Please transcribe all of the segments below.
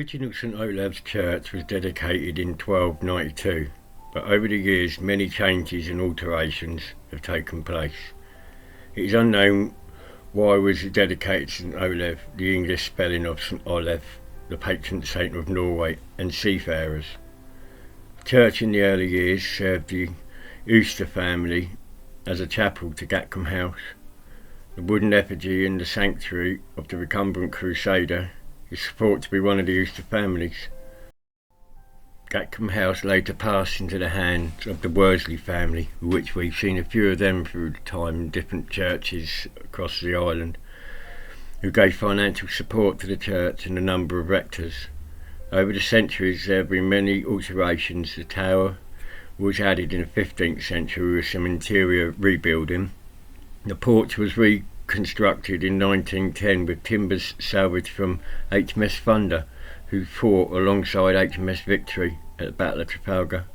original St Olaves church was dedicated in 1292, but over the years many changes and alterations have taken place. It is unknown why was it dedicated to St Olav, the English spelling of St Olav, the patron saint of Norway and seafarers. The church in the early years served the Worsley family as a chapel to Gatcombe House. The wooden effigy in the sanctuary of the recumbent crusader is thought to be one of the Worsley families. Gatcombe House later passed into the hands of the Worsley family, which we've seen a few of them through the time in different churches across the island, who gave financial support to the church and a number of rectors. Over the centuries there have been many alterations. The tower was added in the 15th century with some interior rebuilding. The porch was reconstructed in 1910 with timbers salvaged from HMS Thunder, who fought alongside HMS Victory at the Battle of Trafalgar.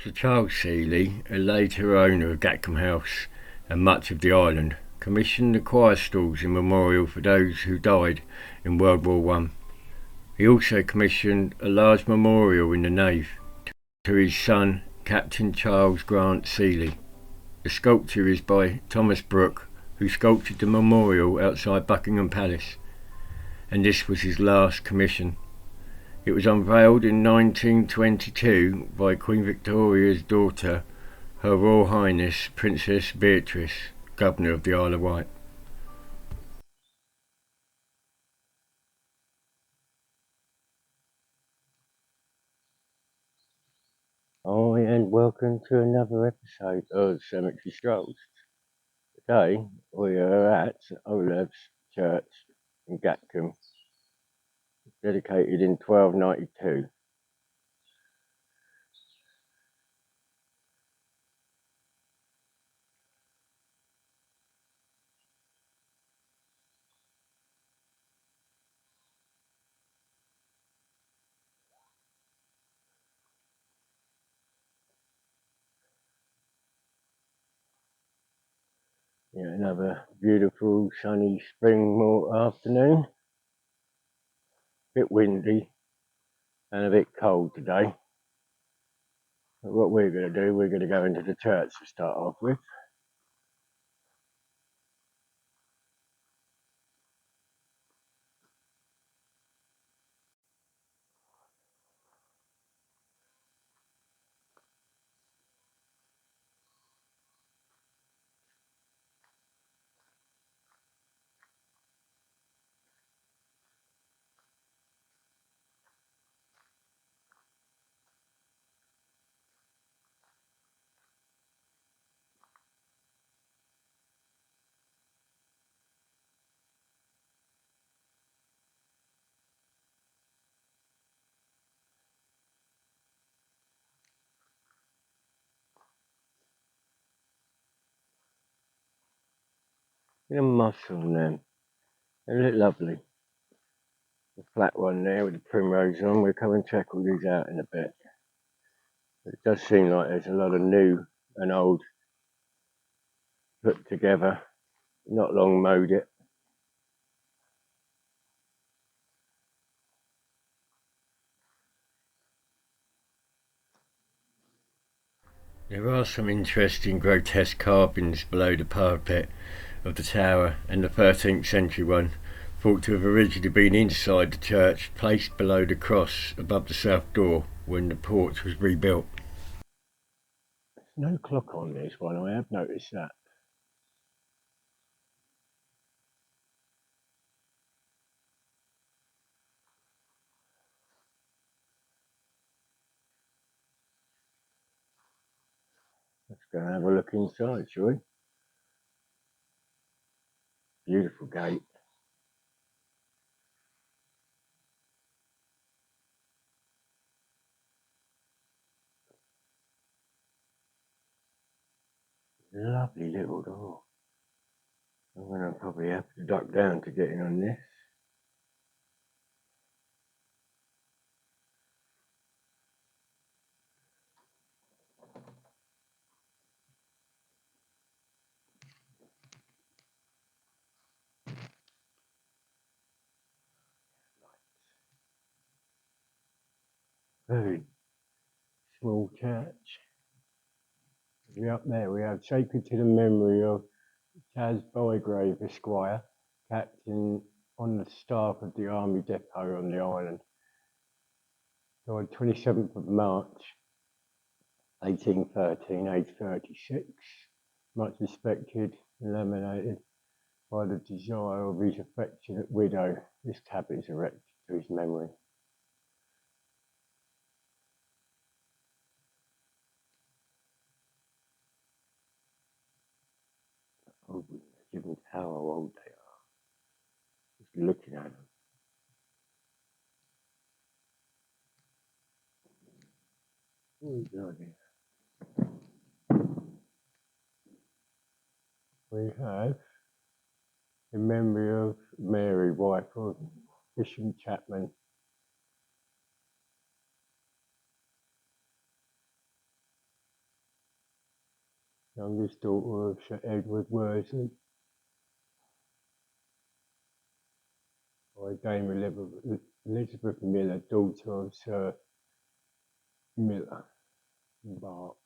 Sir Charles Seeley, a later owner of Gatcombe House and much of the island, commissioned the choir stalls in memorial for those who died in World War One. He also commissioned a large memorial in the nave to his son, Captain Charles Grant Seeley. The sculpture is by Thomas Brooke, who sculptured the memorial outside Buckingham Palace, and this was his last commission. It was unveiled in 1922 by Queen Victoria's daughter, Her Royal Highness Princess Beatrice, Governor of the Isle of Wight. Hi and welcome to another episode of Cemetery Strolls. Today we are at St Olaves Church in Gatcombe, dedicated in 1292. Yeah, another beautiful sunny spring afternoon. Bit windy and a bit cold today. But what we're going to do, we're going to go into the church to start off with. Get a moss on them. They look lovely. The flat one there with the primrose on. We'll come and check all these out in a bit. It does seem like there's a lot of new and old put together. Not long mowed it. There are some interesting grotesque carvings below the parapet of the tower, and the 13th century one, thought to have originally been inside the church, placed below the cross above the south door when the porch was rebuilt. There's no clock on this one, I have noticed that. Let's go and have a look inside, shall we? Beautiful gate. Lovely little door. I'm going to probably have to duck down to get in on this. Very small church. Up there we have sacred to the memory of Chas Bygrave, Esquire, captain on the staff of the Army Depot on the island. Died 27th of March 1813, aged 36. Much respected, illuminated by the desire of his affectionate widow. This tablet is erected to his memory. Oh, given how old they are. Just looking at them. Oh, bloody. We have, in memory of Mary, wife of Bishop Chapman, youngest daughter of Sir Edward Worsley, by Dame Elizabeth Miller, daughter of Sir Miller, Bart.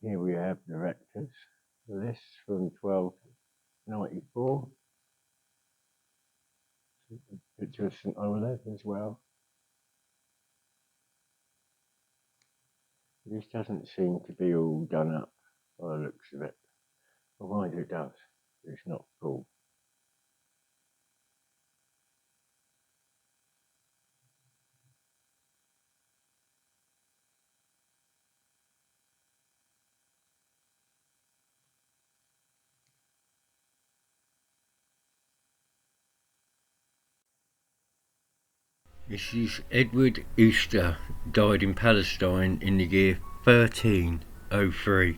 Here we have the rectors list from 1294. Picture of St Olaves as well. This doesn't seem to be all done up by the looks of it. Otherwise it does. It's not full. This is Edward Easter, died in Palestine in the year 1303.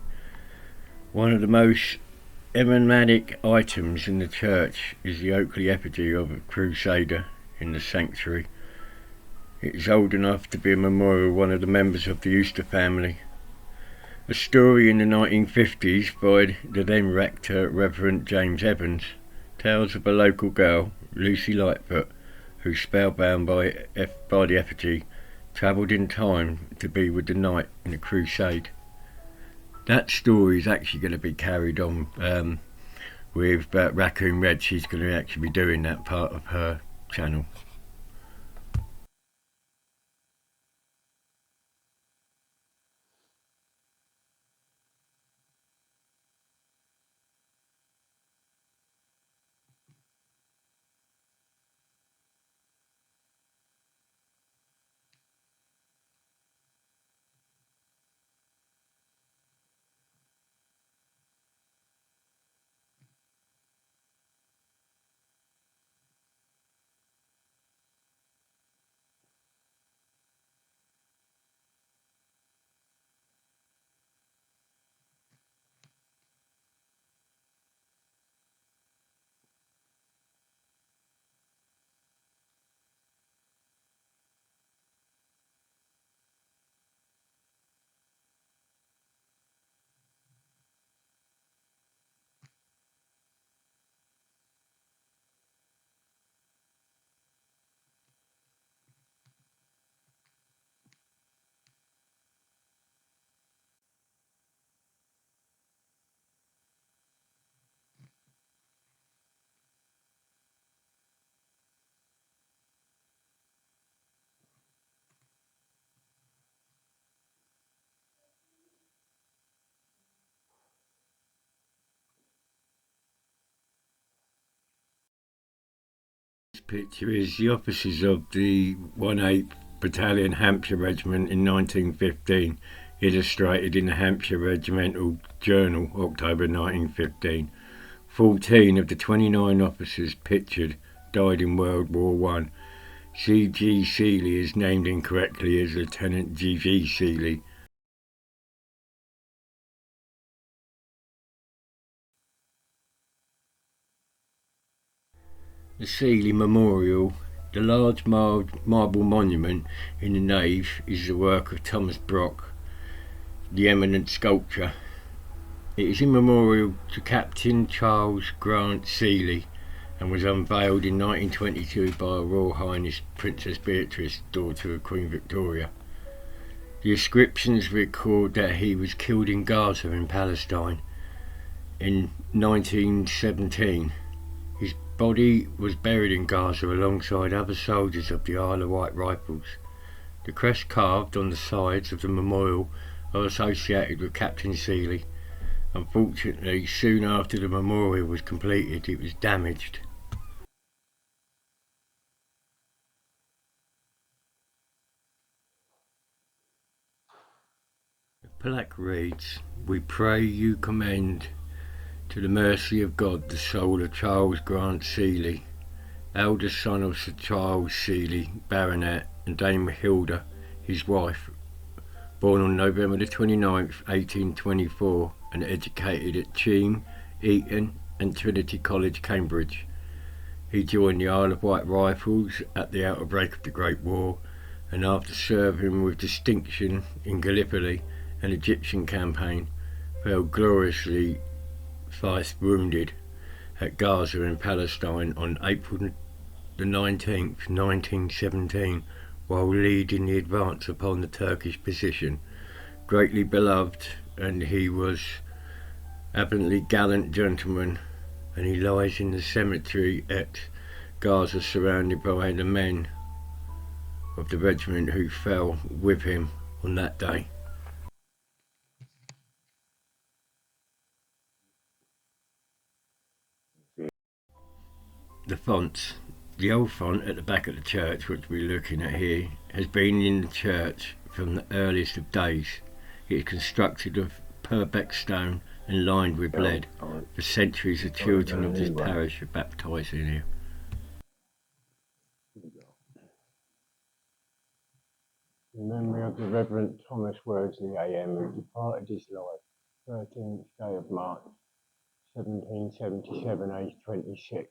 One of the most emblematic items in the church is the oakley effigy of a crusader in the sanctuary. It is old enough to be a memorial of one of the members of the Easter family. A story in the 1950s by the then rector, Reverend James Evans, tells of a local girl, Lucy Lightfoot, who, spellbound by the effigy, travelled in time to be with the knight in a crusade. That story is actually going to be carried on with Raccoon Red. She's going to actually be doing that part of her channel. This picture is the officers of the 1/8th Battalion Hampshire Regiment in 1915, illustrated in the Hampshire Regimental Journal, October 1915. 14 of the 29 officers pictured died in World War One. C.G. Seeley is named incorrectly as Lieutenant G.G. Seeley. The Seeley Memorial, the large marble monument in the nave, is the work of Thomas Brock, the eminent sculptor. It is in memorial to Captain Charles Grant Seeley and was unveiled in 1922 by Her Royal Highness Princess Beatrice, daughter of Queen Victoria. The inscriptions record that he was killed in Gaza in Palestine in 1917. His body was buried in Gaza alongside other soldiers of the Isle of Wight Rifles. The crest carved on the sides of the memorial are associated with Captain Seeley. Unfortunately, soon after the memorial was completed, it was damaged. The plaque reads, "We pray you commend to the mercy of God the soul of Charles Grant Seeley, eldest son of Sir Charles Seeley, Baronet, and Dame Hilda, his wife, born on November the 29th, 1824, and educated at Cheam, Eton, and Trinity College, Cambridge. He joined the Isle of Wight Rifles at the outbreak of the Great War, and after serving with distinction in Gallipoli, an Egyptian campaign, fell gloriously thrice wounded at Gaza in Palestine on April the 19th, 1917, while leading the advance upon the Turkish position. Greatly beloved, and he was evidently gallant gentleman, and he lies in the cemetery at Gaza surrounded by the men of the regiment who fell with him on that day." The fonts. The old font at the back of the church, which we're looking at here, has been in the church from the earliest of days. It is constructed of Purbeck stone and lined with lead. For centuries the children of this parish are baptised in here. In memory of the Reverend Thomas Worsley AM, who departed this life 13th day of March 1777, aged 26.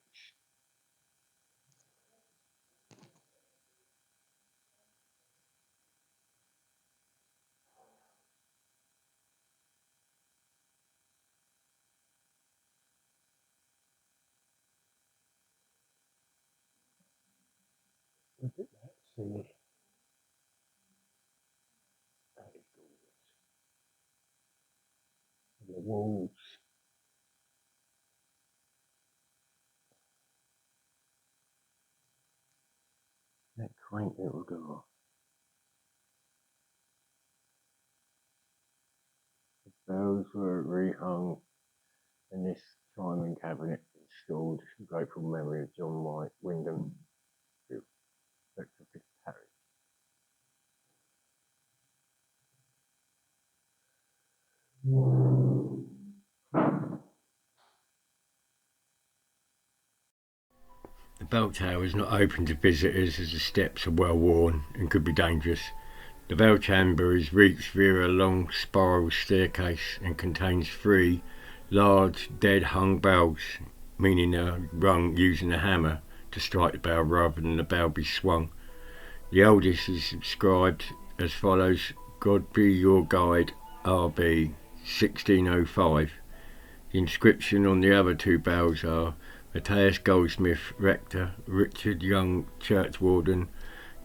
Look at that, see. That is gorgeous. And the walls. That quaint little door. The bells were rehung and this chiming cabinet installed in grateful memory of John Wight Wyndham, who rector of this parish. The bell tower is not open to visitors as the steps are well worn and could be dangerous. The bell chamber is reached via a long spiral staircase and contains 3 large dead-hung bells, meaning they're rung using a hammer to strike the bell rather than the bell be swung. The eldest is inscribed as follows: "God be your guide, RB 1605. The inscription on the other 2 bells are Matthias Goldsmith, Rector, Richard Young, Churchwarden,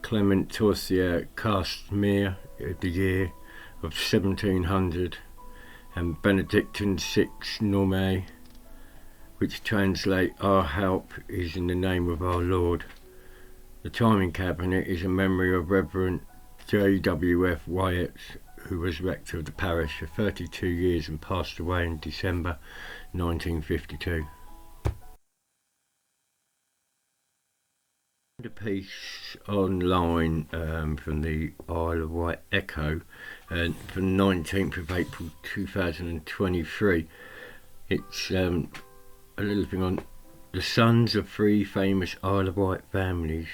Clement Torsier, Castmere, the year of 1700, and Benedictine 6 Norme, which translate "Our help is in the name of our Lord." The chiming cabinet is a memory of Reverend J.W.F. Wight, who was rector of the parish for 32 years and passed away in December 1952. A piece online from the Isle of Wight Echo from 19th of April 2023. It's a little thing on the sons of 3 famous Isle of Wight families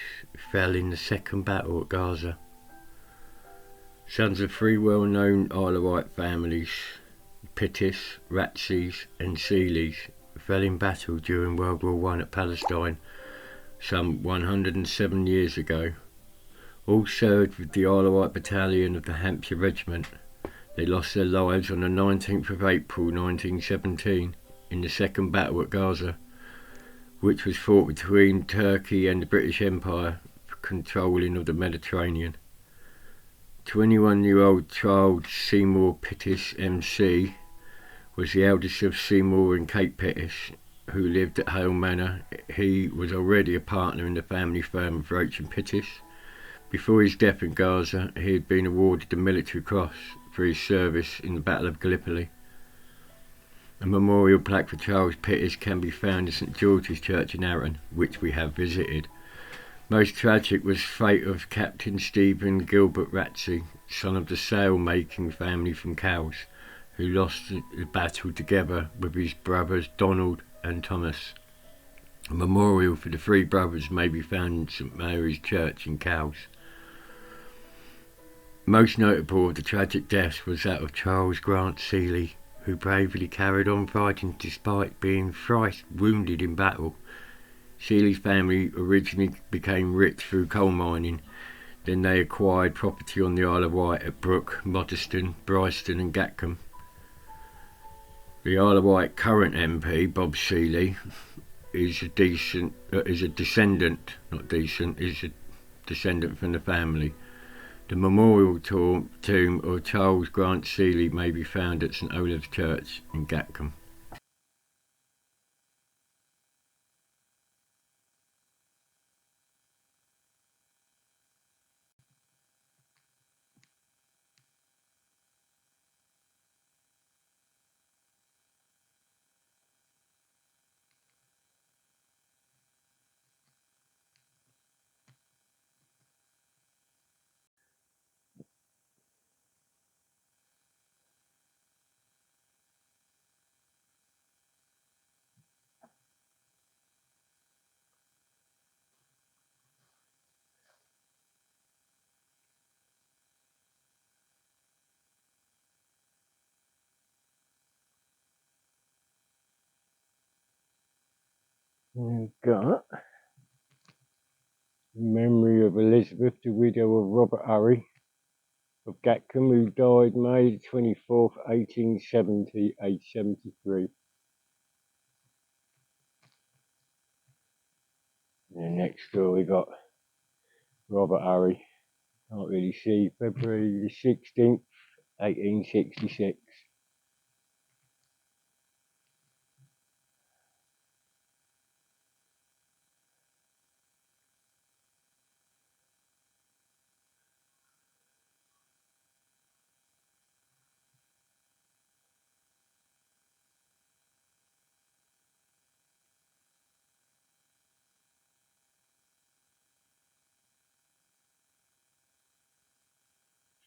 fell in the second battle at Gaza. Sons of 3 well-known Isle of Wight families, Pittis, Ratseys and Seeleys, fell in battle during World War I at Palestine some 107 years ago. All served with the Isle of Wight Battalion of the Hampshire Regiment. They lost their lives on the 19th of April 1917 in the Second Battle at Gaza, which was fought between Turkey and the British Empire for controlling of the Mediterranean. 21-year-old Charles Seymour Pittis MC was the eldest of Seymour and Kate Pittis, who lived at Hale Manor. He was already a partner in the family firm of Roach and Pittis. Before his death in Gaza, he had been awarded the Military Cross for his service in the Battle of Gallipoli. A memorial plaque for Charles Pittis can be found in St George's Church in Arran, which we have visited. Most tragic was the fate of Captain Stephen Gilbert Ratsey, son of the sail-making family from Cowes, who lost the battle together with his brothers Donald and Thomas. A memorial for the three brothers may be found in St Mary's Church in Cowes. Most notable of the tragic deaths was that of Charles Grant Seeley, who bravely carried on fighting despite being thrice wounded in battle. Seeley's family originally became rich through coal mining. Then they acquired property on the Isle of Wight at Brook, Moddeston, Bryston and Gatcombe. The Isle of Wight current MP, Bob Seeley, is a descendant from the family. The memorial tomb of Charles Grant Seeley may be found at St Olaves Church in Gatcombe. We've got in memory of Elizabeth, the widow of Robert Hurry of Gatcombe, who died May 24th, 1870, aged 73. And next door we got Robert Hurry, can't really see, February the 16th, 1866.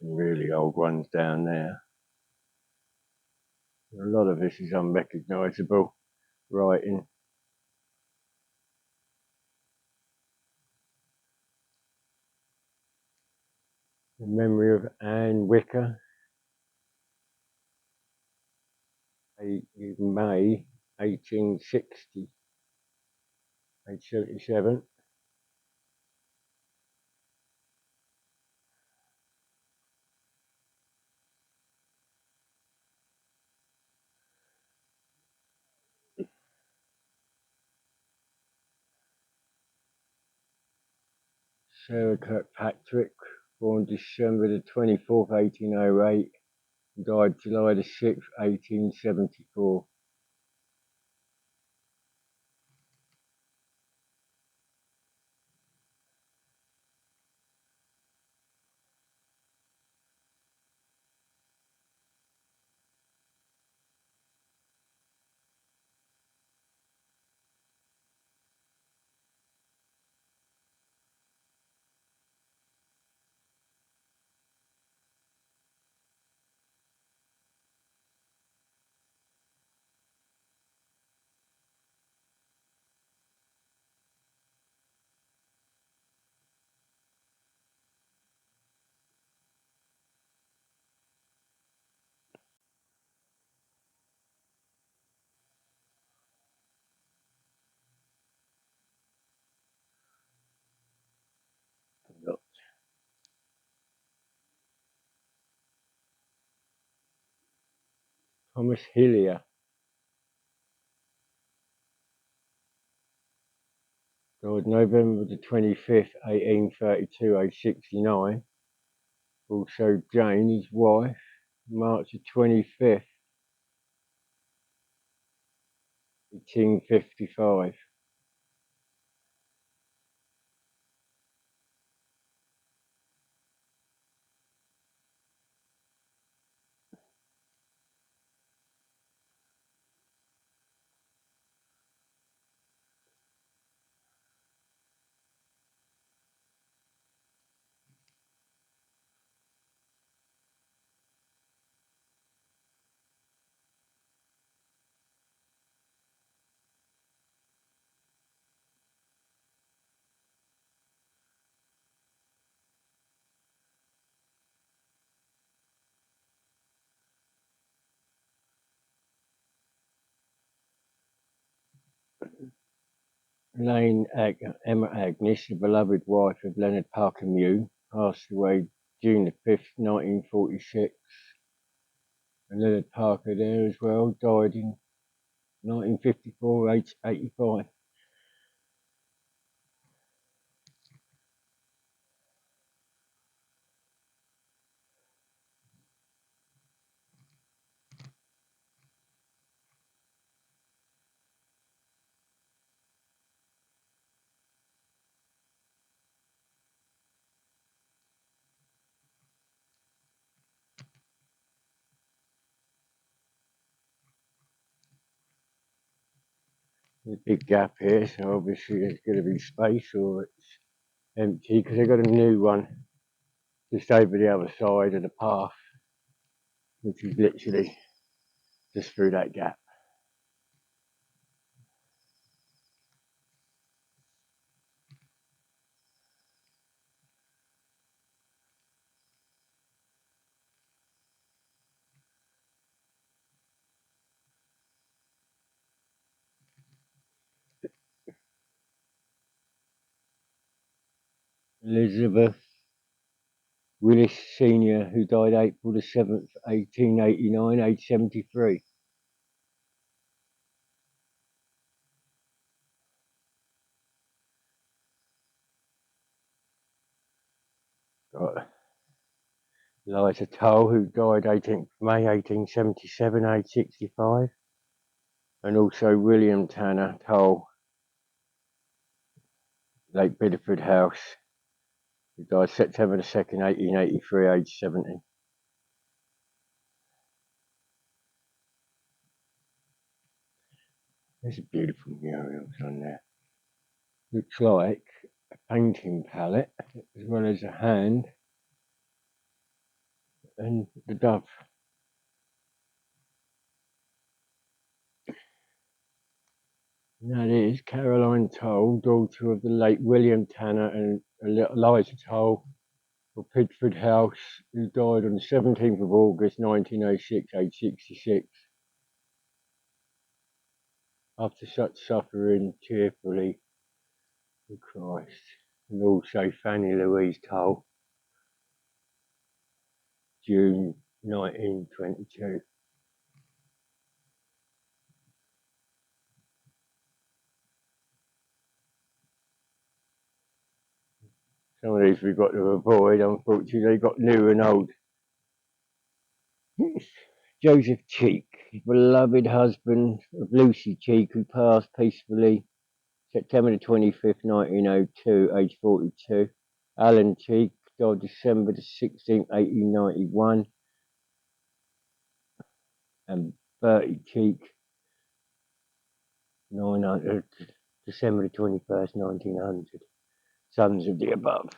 Some really old ones down there. A lot of this is unrecognisable writing. In memory of Anne Wicker, May 1860, age 77. Sarah Kirkpatrick, born December the 24th, 1808, and died July the 6th, 1874. Thomas Hillier. Died November the 25th, 1832, aged 69. Also Jane, his wife, March the 25th, 1855. Emma Agnes, the beloved wife of Leonard Parker Mew, passed away June the 5th, 1946. And Leonard Parker there as well, died in 1954, aged 85. There's a big gap here, so obviously there's going to be space or it's empty because they've got a new one just over the other side of the path, which is literally just through that gap. Elizabeth Willis Senior, who died April the 7th, 1889, aged 73. Got Eliza Toll, who died 18th May 1877, aged 65. And also William Tanner Toll, Lake Bideford House, who died September the 2nd, 1883, aged 70. There's a beautiful murals on there. Looks like a painting palette, as well as a hand and the dove. And that is Caroline Toll, daughter of the late William Tanner and Eliza Toll of Bideford House, who died on the 17th of August 1906, aged 66. After such suffering, cheerfully for Christ. And also Fanny Louise Toll, June 1922. Some of these we've got to avoid, unfortunately, they got new and old. Joseph Cheek, beloved husband of Lucy Cheek, who passed peacefully September the 25th, 1902, aged 42. Alan Cheek died December the 16th, 1891. And Bertie Cheek, 900, December the 21st, 1900. Sons of the above.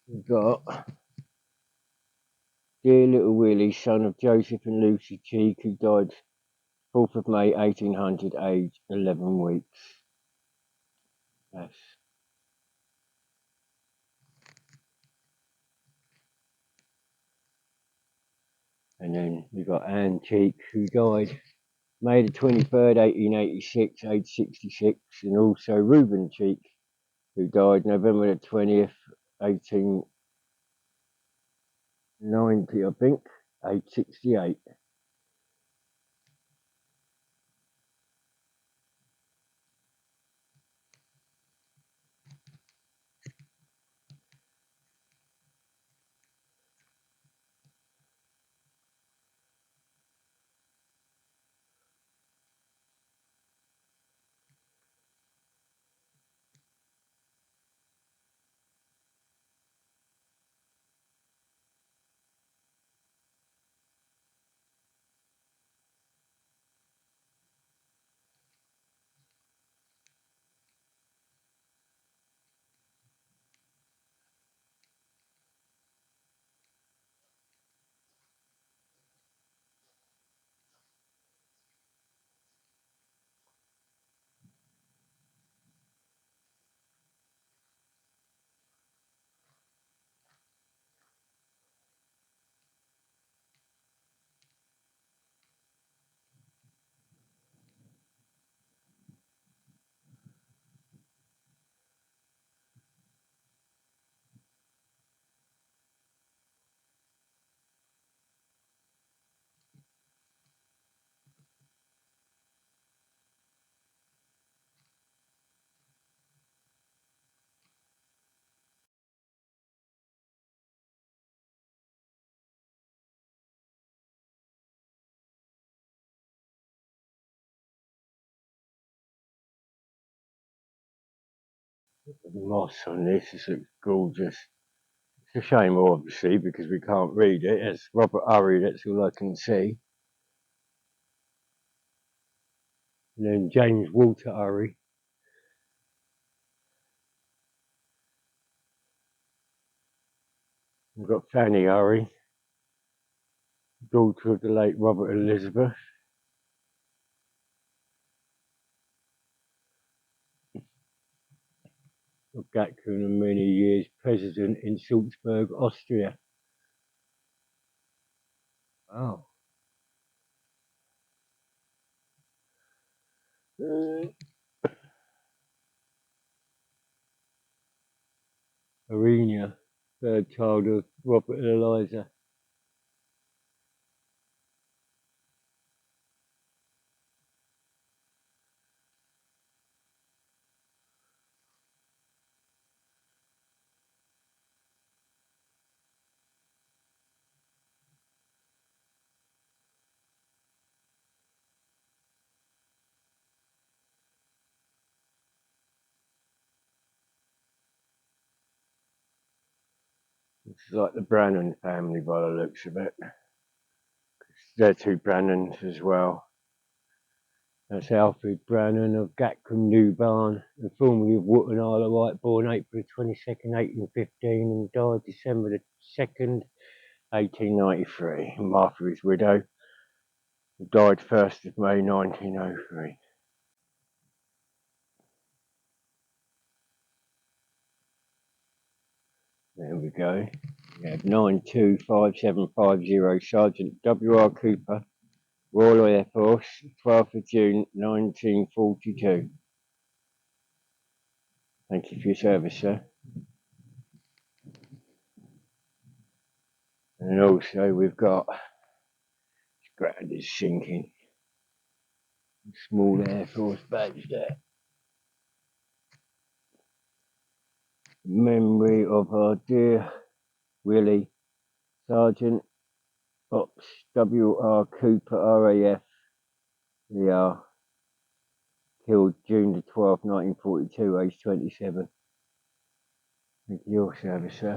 We've got dear little Willie, son of Joseph and Lucy Cheek, who died 4th of May 1800, aged 11 weeks. Yes. And then we've got Anne Cheek, who died May the 23rd, 1886, aged 66. And also Reuben Cheek, who died November the 20th, 90, I think. 868. The moss on this looks gorgeous. It's a shame, obviously, because we can't read it. It's Robert Urry, that's all I can see. And then James Walter Urry. We've got Fanny Urry, daughter of the late Robert Elizabeth. Of Gatcombe and many years president in Salzburg, Austria. Wow. Arena, third child of Robert and Eliza. It's like the Brannan family by the looks of it. They're two Brannans as well. That's Alfred Brannan of Gatcombe, New Barn, and formerly of Wootton, Isle of Wight, born April 22nd, 1815, and died December the 2nd, 1893. Martha, his widow, died 1st of May, 1903. There we go. We have 925750 Sergeant W.R. Cooper, Royal Air Force, 12th of June 1942. Thank you for your service, sir. And also we've got, ground is sinking, small Air Force badge there. Memory of our dear Willie, Sergeant Ops W.R. Cooper, RAF, ER, killed June the 12th, 1942, age 27. Thank you for your service, sir.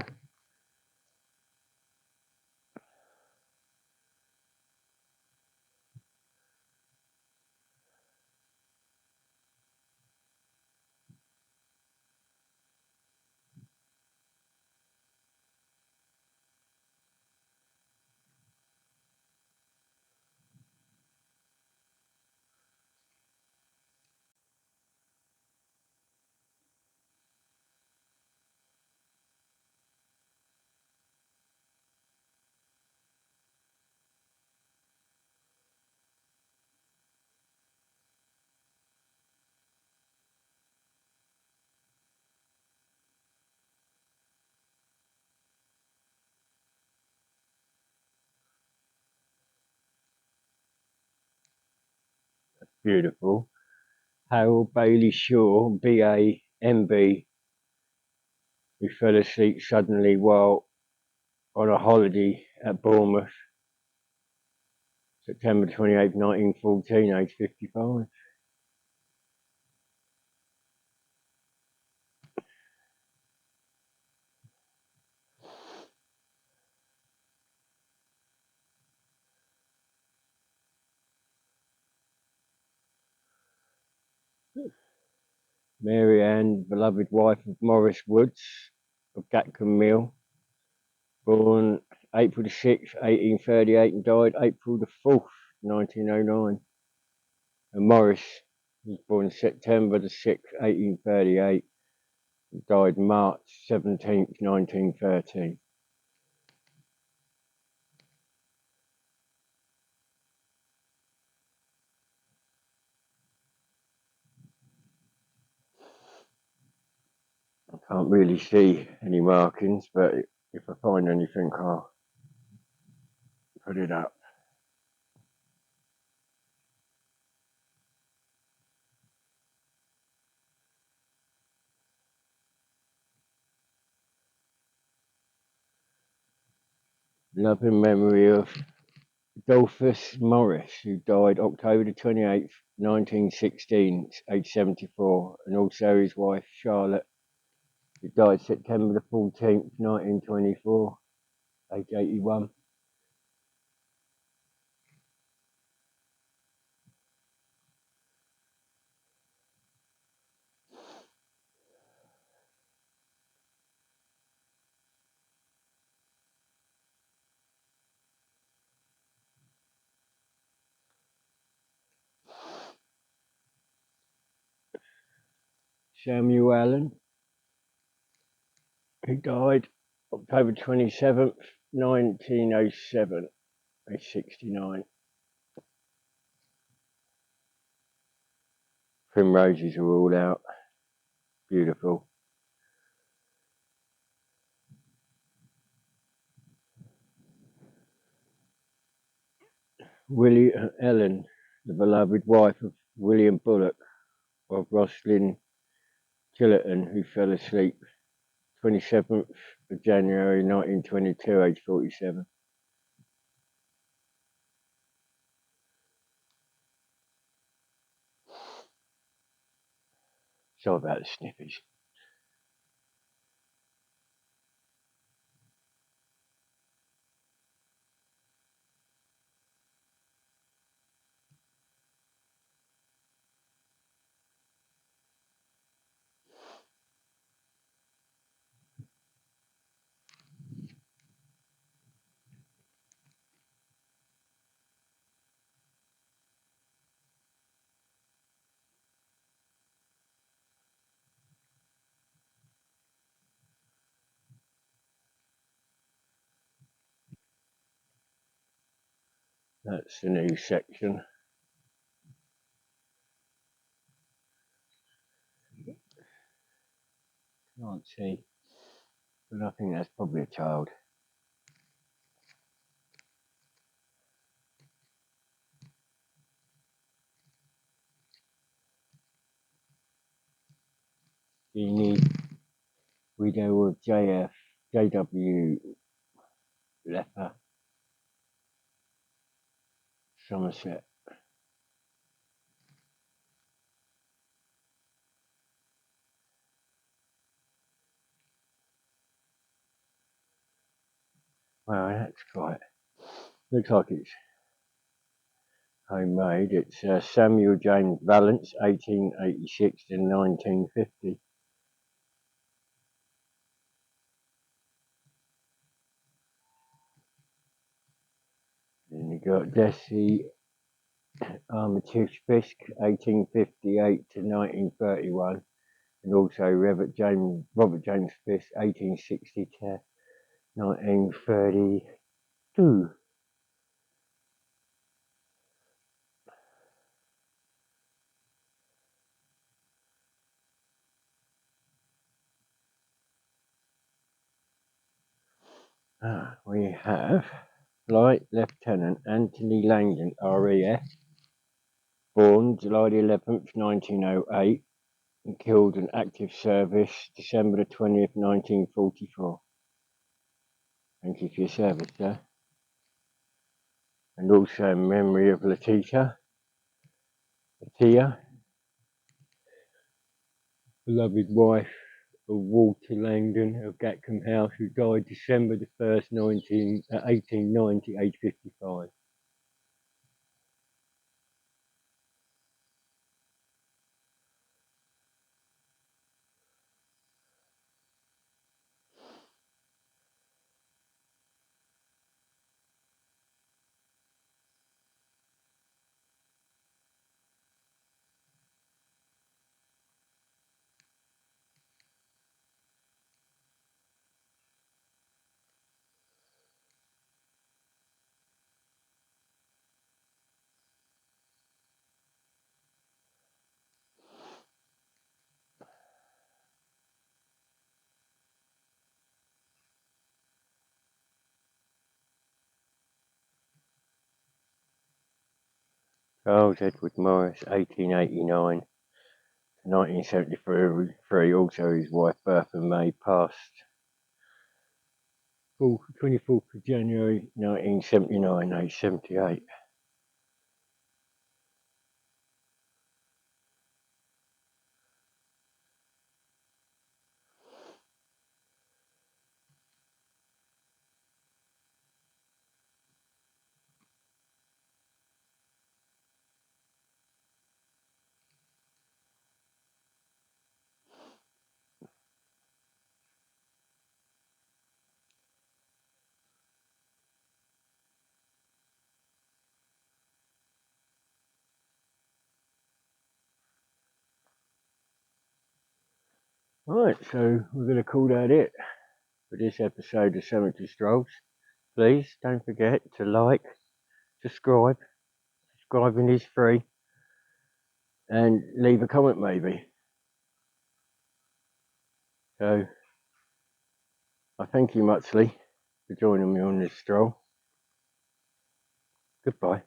beautiful. Harold Bailey Shaw, BA, MB, who fell asleep suddenly while on a holiday at Bournemouth, September 28, 1914, age 55. Mary Ann, beloved wife of Maurice Woods of Gatcombe Mill, born April the 6th, 1838 and died April the 4th, 1909. And Maurice was born September the 6th, 1838 and died March 17th, 1913. I can't really see any markings, but if I find anything, I'll put it up. Loving memory of Adolphus Morris, who died October the 28th, 1916, aged 74, and also his wife Charlotte, who died September the 14th, 1924, aged 81. Samuel Allen, who died October 27th, 1907, aged 69. Primroses are all out, beautiful. Willie Ellen, the beloved wife of William Bullock of Roslyn Chillerton, who fell asleep 27th of January 1922, age 47. Sorry about the sniffies. That's the new section. Can't see, but I think that's probably a child. Jeannie, widow of J.W. Leper, Somerset. Wow, that's quite. Looks like it's homemade. It's Samuel James Vallance, 1886 to 1950. Then you got Desi Armitage Fisk, 1858 to 1931, and also Robert James Fisk, 1860 to 1932. We have Flight Lieutenant Anthony Langdon, RAF, Born July the 11th, 1908, and killed in active service December the 20th, 1944. Thank you for your service, sir. And also in memory of Latia, beloved wife of Walter Langdon of Gatcombe House, who died December the 1st, 1890, aged 55. Charles Edward Morris, 1889 to 1973. Also his wife Bertha May passed 24th of January 1979, aged 78. Right, so we're going to call that it for this episode of Cemetery Strolls. Please don't forget to like, subscribe. Subscribing is free. And leave a comment maybe. So I thank you muchly for joining me on this stroll. Goodbye.